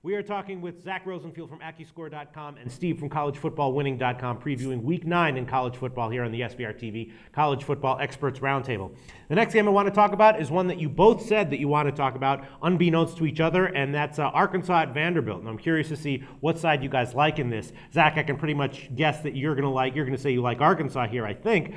We are talking with Zach Rosenfield from AccuScore.com and Steve from CollegeFootballWinning.com, previewing Week 9 in college football here on the SBR TV College Football Experts Roundtable. The next game I want to talk about is one that you both said that you want to talk about, unbeknownst to each other, and that's Arkansas at Vanderbilt. And I'm curious to see what side you guys like in this. Zach, I can pretty much guess that you're going to say you like Arkansas here, I think.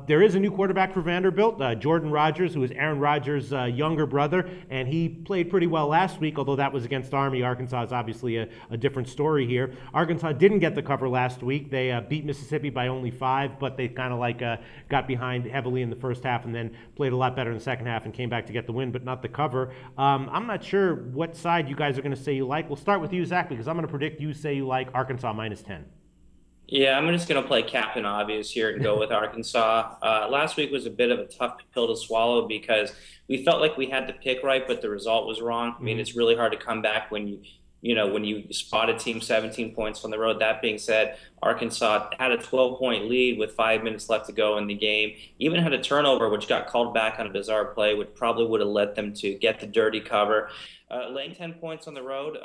There is a new quarterback for Vanderbilt, Jordan Rodgers, who is Aaron Rodgers' younger brother, and he played pretty well last week, although that was against Army. Arkansas is obviously a different story here. Arkansas didn't get the cover last week. They beat Mississippi by only 5, but they kind of got behind heavily in the first half and then played a lot better in the second half and came back to get the win, but not the cover. I'm not sure what side you guys are going to say you like. We'll start with you, Zach, because I'm going to predict you say you like Arkansas minus 10. Yeah, I'm just going to play Captain Obvious here and go with Arkansas. Last week was a bit of a tough pill to swallow because we felt like we had the pick right, but the result was wrong. I mean, it's really hard to come back when you spot a team 17 points on the road. That being said, Arkansas had a 12-point lead with 5 minutes left to go in the game. Even had a turnover, which got called back on a bizarre play, which probably would have led them to get the dirty cover. Laying 10 points on the road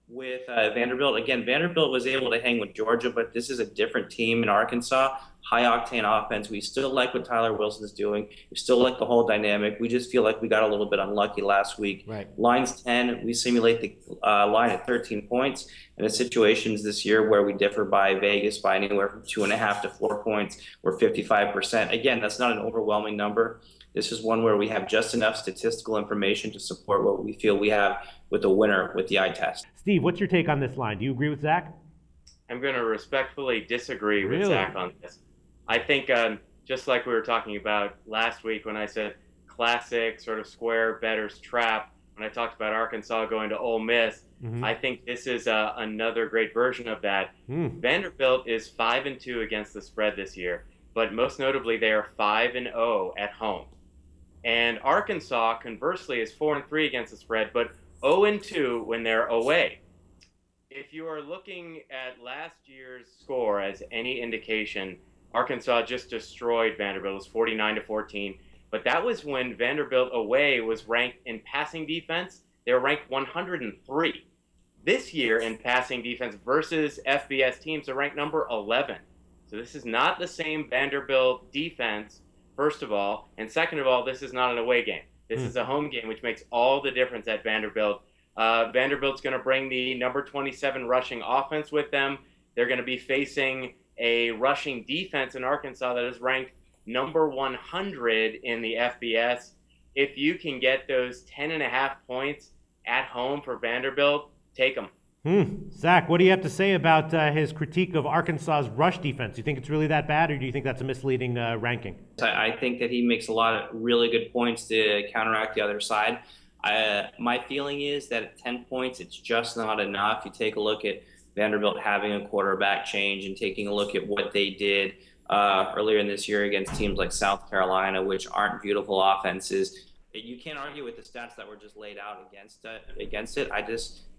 with Vanderbilt. Again, Vanderbilt was able to hang with Georgia, but this is a different team in Arkansas. High-octane offense. We still like what Tyler Wilson is doing. We still like the whole dynamic. We just feel like we got a little bit unlucky last week. Right. Line's 10. We simulate the line at 13 points. And the situations this year where we differ by Vegas by anywhere from 2.5 to 4 points, we're 55%. Again, that's not an overwhelming number. This is one where we have just enough statistical information to support what we feel we have with the winner with the eye test. Steve, what's your take on this line? Do you agree with Zach? I'm going to respectfully disagree with Really? Zach on this. I think just like we were talking about last week when I said classic sort of square bettor's trap, when I talked about Arkansas going to Ole Miss, I think this is another great version of that. Vanderbilt is 5-2 against the spread this year, but most notably they are 5-0 at home. And Arkansas, conversely, is 4-3 against the spread, but 0-2 when they're away. If you are looking at last year's score as any indication, Arkansas just destroyed Vanderbilt. It was 49-14. But that was when Vanderbilt away was ranked in passing defense. They were ranked 103. This year in passing defense versus FBS teams, they're ranked number 11. So this is not the same Vanderbilt defense, first of all. And second of all, this is not an away game. This is a home game, which makes all the difference at Vanderbilt. Vanderbilt's going to bring the number 27 rushing offense with them. They're going to be facing a rushing defense in Arkansas that is ranked number 100 in the FBS. If you can get those 10.5 points at home for Vanderbilt, take them. Zach, what do you have to say about his critique of Arkansas's rush defense? Do you think it's really that bad, or do you think that's a misleading ranking? I think that he makes a lot of really good points to counteract the other side. My feeling is that at 10 points, it's just not enough. You take a look at Vanderbilt having a quarterback change and taking a look at what they did earlier in this year against teams like South Carolina, which aren't beautiful offenses. You can't argue with the stats that were just laid out against it.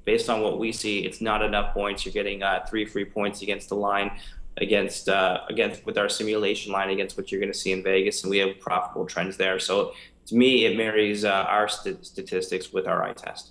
Based on what we see, it's not enough points. You're getting 3 free points against the line, against with our simulation line against what you're going to see in Vegas, and we have profitable trends there. So to me, it marries our statistics with our eye test.